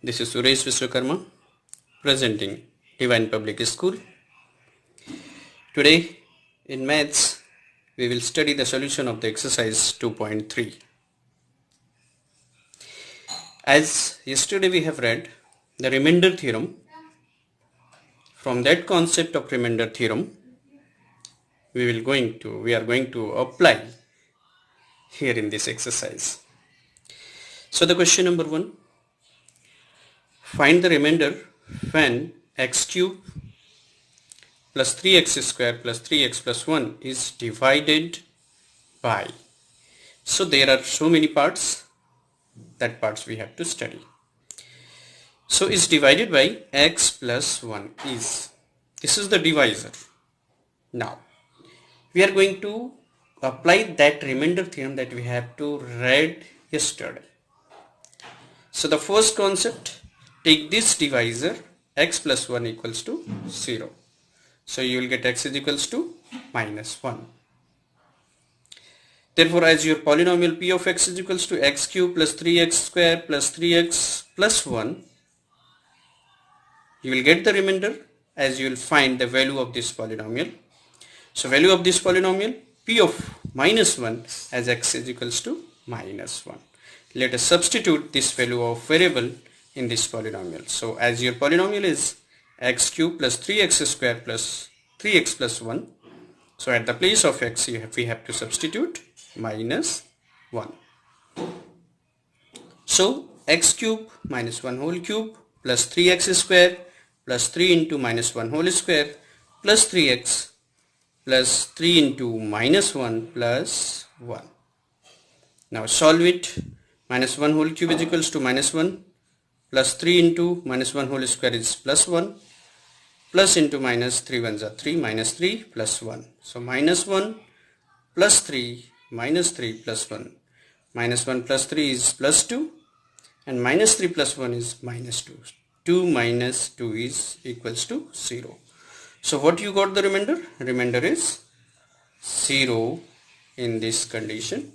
This is Suresh Vishwakarma presenting Divine Public School. Today in Maths we will study the solution of the exercise 2.3. As yesterday we have read the remainder theorem. From that concept of remainder theorem we are going to apply here in this exercise. So the question number 1, find the remainder when x cube plus 3x square plus 3x plus 1 is divided by. So there are so many parts, that parts we have to study. So is divided by x plus 1 is, this is the divisor. Now we are going to apply that remainder theorem that we have to read yesterday. So the first concept, take this divisor, x plus 1 equals to 0. So you will get x is equals to minus 1. Therefore, as your polynomial p of x is equals to x cube plus 3x square plus 3x plus 1, you will get the remainder as you will find the value of this polynomial. So value of this polynomial, p of minus 1 as x is equals to minus 1. Let us substitute this value of variable in this polynomial. So as your polynomial is x cube plus 3x square plus 3x plus 1. So at the place of x we have to substitute minus 1. So x cube minus 1 whole cube plus 3x square plus 3 into minus 1 whole square plus 3x plus 3 into minus 1 plus 1. Now solve it. Minus 1 whole cube is equals to minus 1 plus 3 into minus 1 whole square is plus 1 plus into minus 3 ones are 3 minus 3 plus 1. So minus 1 plus 3 minus 3 plus 1. Minus 1 plus 3 is plus 2 and minus 3 plus 1 is minus 2. 2 minus 2 is equals to 0. So what you got the remainder? Remainder is 0 in this condition.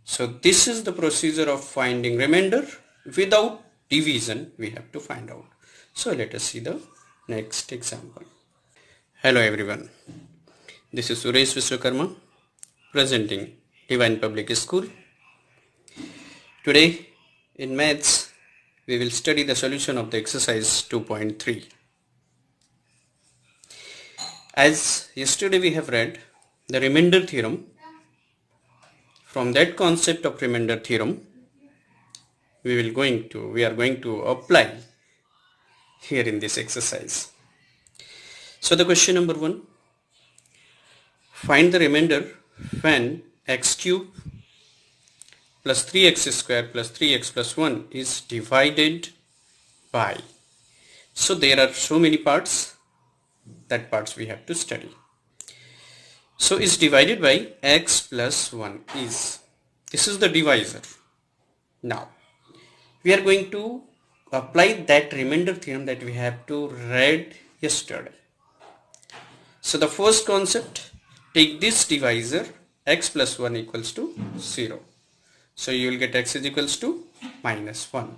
So this is the procedure of finding remainder without division we have to find out. So let us see the next example. Hello everyone. This is Suresh Vishwakarma presenting Divine Public School. Today in Maths we will study the solution of the exercise 2.3. As yesterday we have read the remainder theorem. From that concept of remainder theorem we are going to apply here in this exercise. So the question number 1, find the remainder when x cube plus 3x square plus 3x plus 1 is divided by. So there are so many parts, that parts we have to study. So is divided by x plus 1 is, this is the divisor. Now we are going to apply that remainder theorem that we have to read yesterday. So the first concept, take this divisor, x plus 1 equals to 0. So you will get x is equals to minus 1.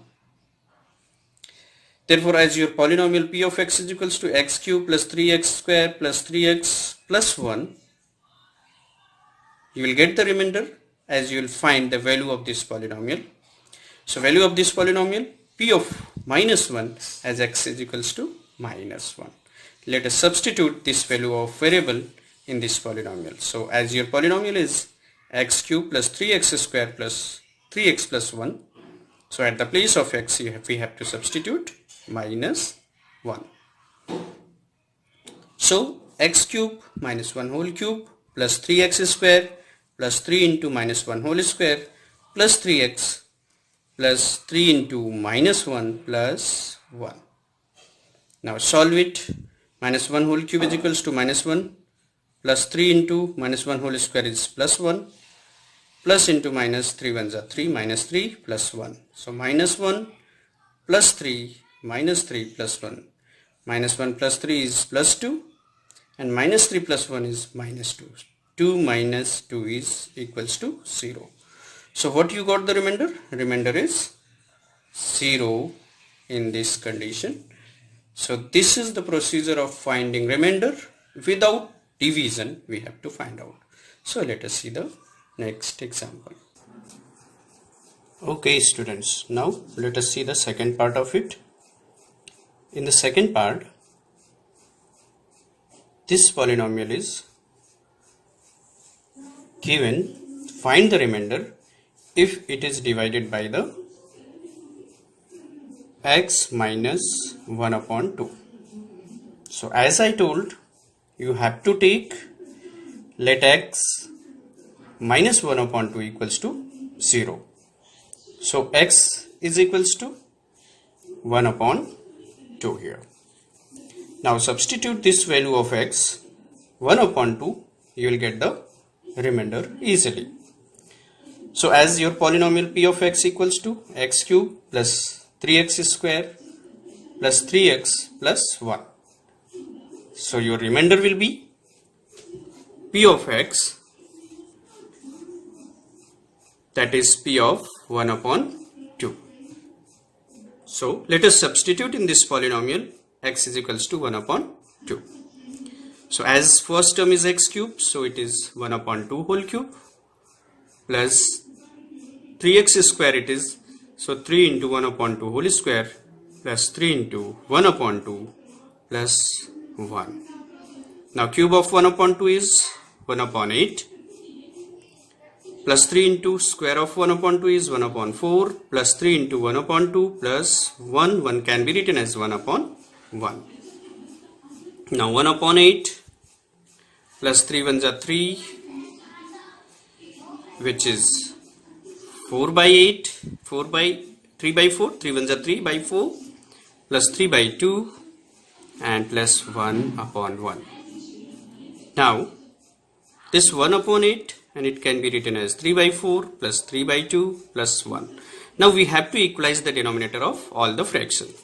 Therefore as your polynomial p of x is equals to x cube plus 3x square plus 3x plus 1, you will get the remainder as you will find the value of this polynomial. So value of this polynomial, p of minus 1 as x is equals to minus 1. Let us substitute this value of variable in this polynomial. So as your polynomial is x cube plus 3x square plus 3x plus 1. So at the place of x we have to substitute minus 1. So x cube minus 1 whole cube plus 3x square plus 3 into minus 1 whole square plus 3x plus 3 into minus 1 plus 1. Now solve it. Minus 1 whole cube is equals to minus 1 plus 3 into minus 1 whole square is plus 1 plus into minus 3 ones are 3 minus 3 plus 1. So minus 1 plus 3 minus 3 plus 1. Minus 1 plus 3 is plus 2 and minus 3 plus 1 is minus 2. 2 minus 2 is equals to 0. So what you got the remainder? Remainder is 0 in this condition. So this is the procedure of finding remainder. Without division we have to find out. So let us see the next example. Okay students, now let us see the second part of it. In the second part, this polynomial is given. Find the remainder if it is divided by the x minus 1 upon 2. So as I told, you have to take, let x minus 1 upon 2 equals to 0. So x is equals to 1 upon 2 here. Now substitute this value of x 1 upon 2, you will get the remainder easily. So as your polynomial p of x equals to x cube plus 3x square plus 3x plus 1. So your remainder will be p of x, that is p of 1 upon 2. So let us substitute in this polynomial x is equals to 1 upon 2. So as first term is x cube, so it is 1 upon 2 whole cube plus 3x square it is, so 3 into 1 upon 2 whole square plus 3 into 1 upon 2 plus 1. Now cube of 1 upon 2 is 1 upon 8 plus 3 into square of 1 upon 2 is 1 upon 4 plus 3 into 1 upon 2 plus 1. 1 can be written as 1 upon 1. Now 1 upon 8 plus 3 ones are 3, which is 4 by 8, 4 by 3 by 4, 3 ones are 3 by 4 plus 3 by 2 and plus 1 upon 1. Now this 1 upon 8 and it can be written as 3 by 4 plus 3 by 2 plus 1. Now we have to equalize the denominator of all the fractions.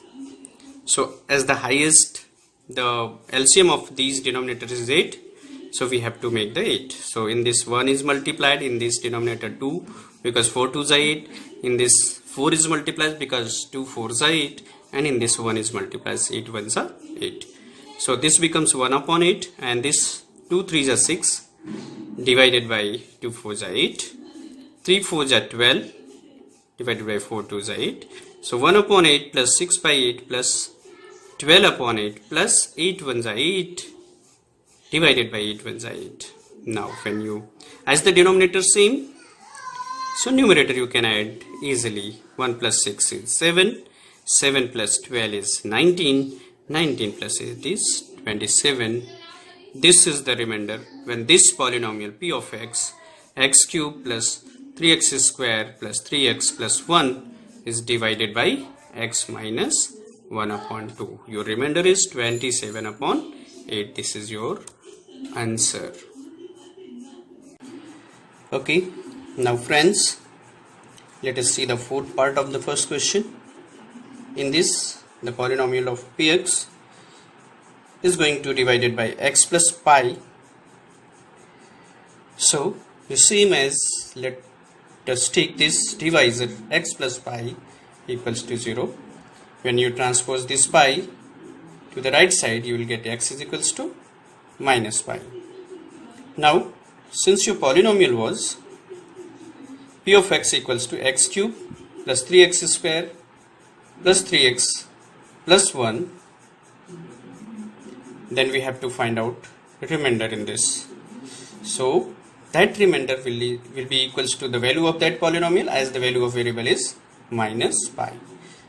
So as the highest, the LCM of these denominators is 8. So we have to make the 8. So in this 1 is multiplied, in this denominator 2 because 4 2s are 8, in this 4 is multiplied because 2 4s are 8, and in this 1 is multiplied, 8 1s are 8. So this becomes 1 upon 8 and this 2 3s are 6 divided by 2 4s are 8, 3 4s are 12 divided by 4 2s are 8. So 1 upon 8 plus 6 by 8 plus 12 upon 8 plus 8 1s are 8 divided by 8 1s are 8. Now when you, as the denominator same, so numerator you can add easily. 1 plus 6 is 7, 7 plus 12 is 19, 19 plus 8 is 27. This is the remainder when this polynomial p of x, x cube plus 3x square plus 3x plus 1 is divided by x minus 1 upon 2. Your remainder is 27 upon 8. This is your answer. Okay, now friends, let us see the fourth part of the first question. In this, the polynomial of px is going to be divided by x plus pi. So the same as, let us take this divisor x plus pi equals to 0. When you transpose this pi to the right side, you will get x is equals to minus pi. Now since your polynomial was p of x equals to x cube plus 3x square plus 3x plus 1, then we have to find out remainder in this. So that remainder will be equals to the value of that polynomial, as the value of variable is minus pi.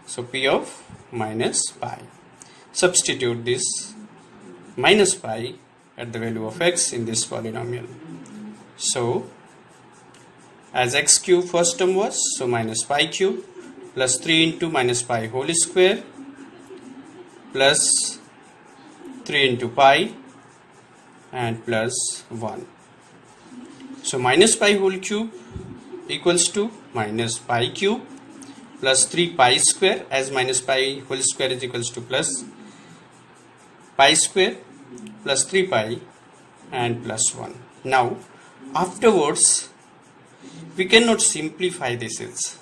So p of minus pi. Substitute this minus pi at the value of x in this polynomial. So as x cube first term was, so minus pi cube plus 3 into minus pi whole square plus 3 into pi and plus 1. So minus pi whole cube equals to minus pi cube plus 3 pi square, as minus pi whole square is equals to plus pi square plus 3 pi and plus 1. Now afterwards we cannot simplify this.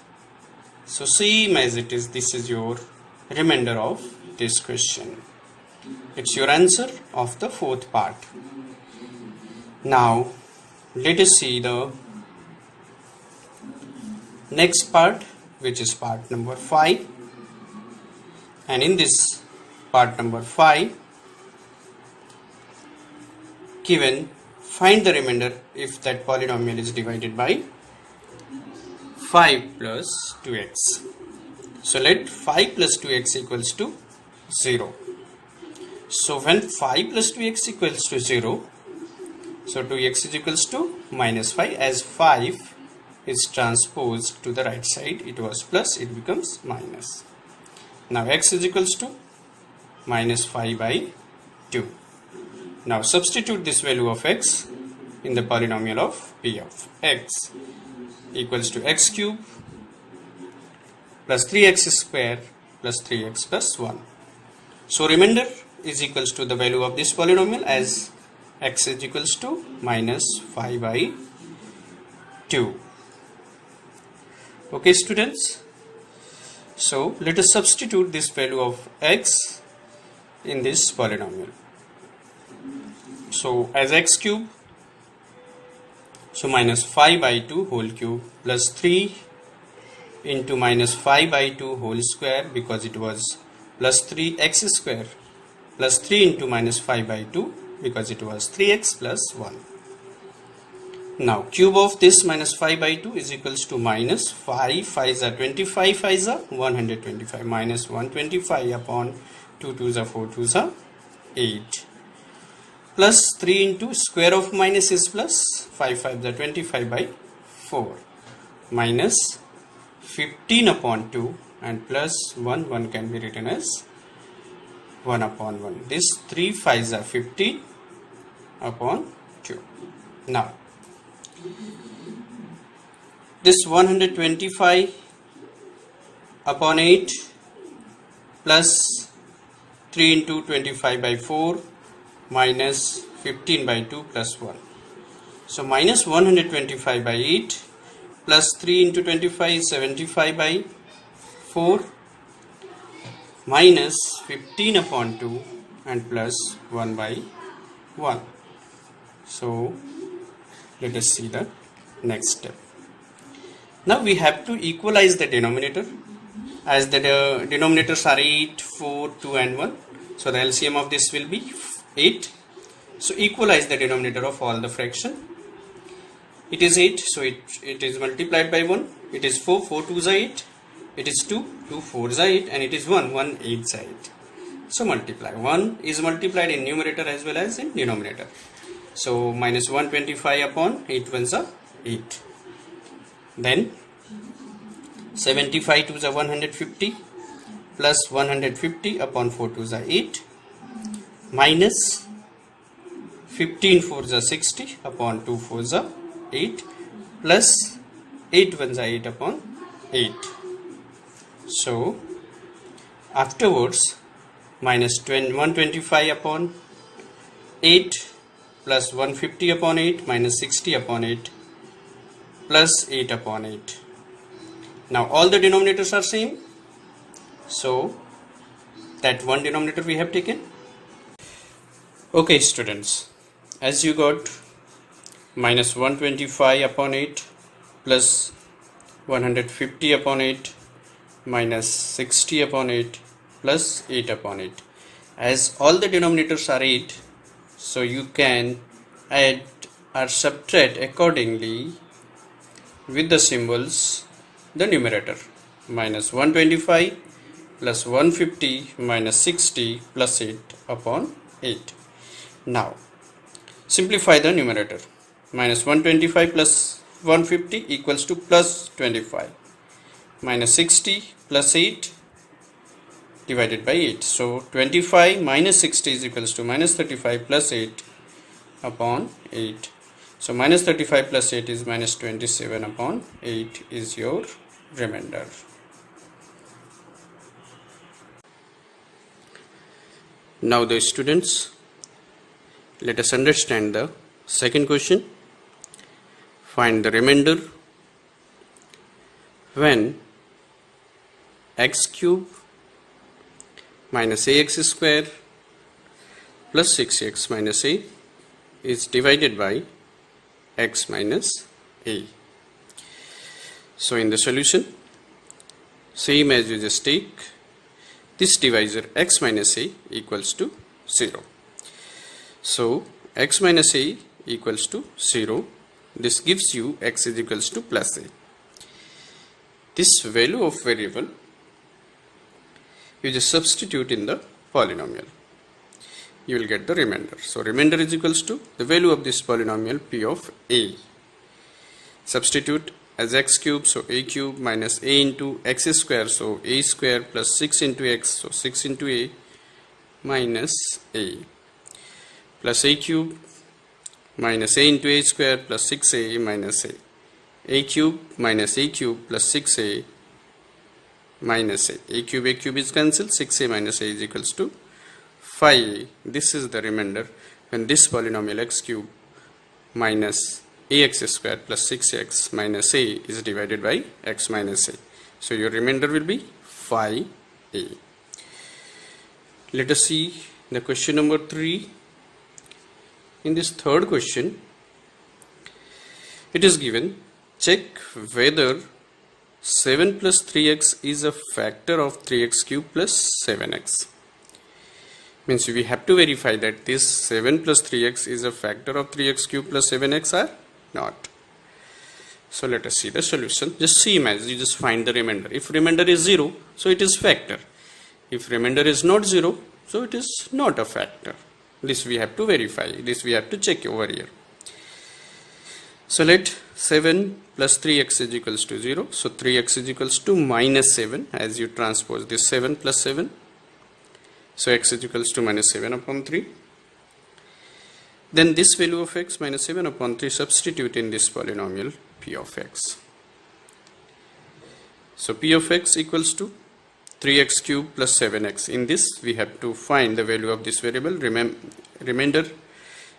So same as it is, this is your remainder of this question. It's your answer of the fourth part. Now let us see the next part, which is part number 5. And in this part number 5, given find the remainder if that polynomial is divided by 5 plus 2x. So let 5 plus 2x equals to 0. So when 5 plus 2x equals to 0, so 2x is equals to minus 5. As 5 is transposed to the right side, it was plus, it becomes minus. Now x is equals to minus 5 by 2. Now substitute this value of x in the polynomial of p of x equals to x cube plus 3x square plus 3x plus 1. So remainder is equals to the value of this polynomial as x is equals to minus 5 by 2. Okay students, so let us substitute this value of x in this polynomial. So as x cube, so minus 5 by 2 whole cube plus 3 into minus 5 by 2 whole square, because it was plus 3x square, plus 3 into minus 5 by 2 because it was 3x plus 1. Now cube of this minus 5 by 2 is equals to minus 5, 5 are 25, 5 are 125, minus 125 upon 2 2s are 4 2s are 8, plus 3 into square of minus is plus, 5 5 are 25 by 4, minus 15 upon 2 and plus 1, 1 can be written as 1 upon 1. This 3 5s are 15 upon 2. Now this 125 upon 8 plus 3 into 25 by 4 minus 15 by 2 plus 1. So minus 125 by 8 plus 3 into 25 is 75 by 4 minus 15 upon 2 and plus 1 by 1. So let us see the next step. Now we have to equalize the denominator, as the denominators are 8, 4, 2 and 1. So the LCM of this will be 8. So equalize the denominator of all the fraction. It is 8, so it is multiplied by 1. It is 4, 4 2s are 8. It is 2, 2 4s are 8, and it is 1, 1 8s are 8. So multiply. 1 is multiplied in numerator as well as in denominator. So minus 125 upon 8 ones are 8. Then 75 2s are 150 plus 150 upon 4 2s are 8 minus 15 4s are 60 upon 2 4s are 8 plus 8 ones are 8 upon 8. So afterwards minus 125 upon 8 plus 150 upon 8 minus 60 upon 8 plus 8 upon 8. Now all the denominators are same, so that one denominator we have taken. Okay students, as you got minus 125 upon 8 plus 150 upon 8 minus 60 upon 8 plus 8 upon 8. As all the denominators are 8, so you can add or subtract accordingly with the symbols the numerator. Minus 125 plus 150 minus 60 plus 8 upon 8. Now simplify the numerator. Minus 125 plus 150 equals to plus 25 minus 60 plus 8 divided by 8. So 25 minus 60 is equals to minus 35 plus 8 upon 8. So minus 35 plus 8 is minus 27 upon 8 is your remainder. Now the students, let us understand the second question. Find the remainder when x cube minus ax square plus 6x minus a is divided by x minus a. So in the solution, same as you just take this divisor x minus a equals to 0. So x minus a equals to 0. This gives you x is equals to plus a. This value of variable you just substitute in the polynomial. You will get the remainder. So remainder is equals to the value of this polynomial p of a. Substitute as x cube, so a cube minus a into x square, so a square plus 6 into x, so 6 into a minus a, plus a cube minus a into a square plus 6a minus a cube minus a cube plus 6a minus a cube is cancelled, 6a minus a is equals to 5a. This is the remainder when this polynomial x cube minus ax square plus 6x minus a is divided by x minus a. So your remainder will be 5a. Let us see the question number 3. In this third question, it is given, check whether 7 plus 3x is a factor of 3x cube plus 7x. Means we have to verify that this 7 plus 3x is a factor of 3x cube plus 7x or not. So let us see the solution. Just same as you just find the remainder. If remainder is 0, so it is factor. If remainder is not 0, so it is not a factor. This we have to verify. This we have to check over here. So let 7 plus 3x is equals to 0. So 3x is equals to minus 7 as you transpose this 7 plus 7. So x is equals to minus 7 upon 3. Then this value of x minus 7 upon 3 substitute in this polynomial p of x. So p of x equals to 3x cube plus 7x. In this we have to find the value of this variable. Remainder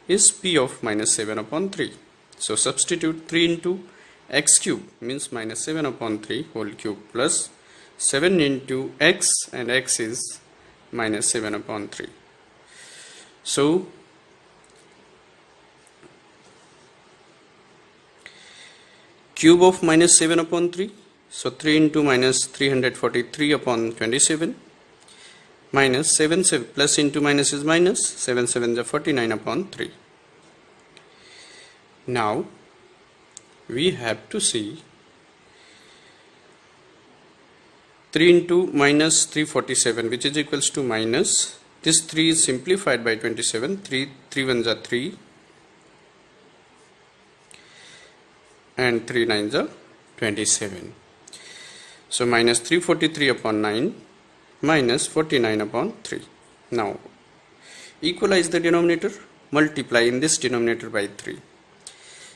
is p of minus 7 upon 3. So substitute 3 into x cube means minus 7 upon 3 whole cube plus 7 into x, and x is minus 7 upon 3. So cube of minus 7 upon 3, so 3 into minus 343 upon 27 minus 7 plus into minus is minus, 7 7 is 49 upon 3. Now we have to see 3 into minus 347, which is equals to minus, this 3 is simplified by 27, 3 1s are 3 and 3 9s are 27. So minus 343 upon 9 minus 49 upon 3. Now equalize the denominator, multiply in this denominator by 3.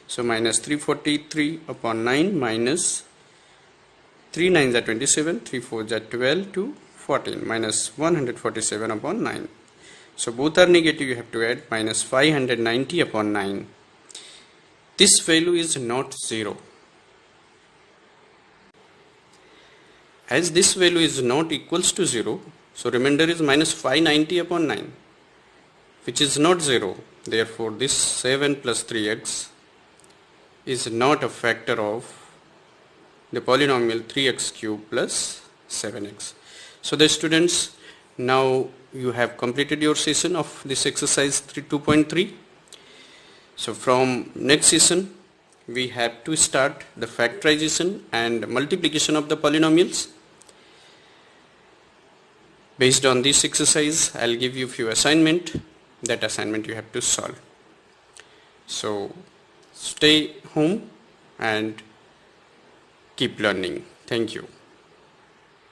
So minus 343 upon 9 minus 3 9s are 27, 3 4s are 12 to 14 minus 147 upon 9. So both are negative, you have to add minus 590 upon 9. This value is not 0. As this value is not equals to 0, so remainder is minus 590 upon 9, which is not 0. Therefore this 7 plus 3x is not a factor of the polynomial 3x cube plus 7x. So the students, now you have completed your session of this exercise 2.3. So from next session we have to start the factorization and multiplication of the polynomials. Based on this exercise, I'll give you few assignment. That assignment you have to solve. So stay home and keep learning. Thank you.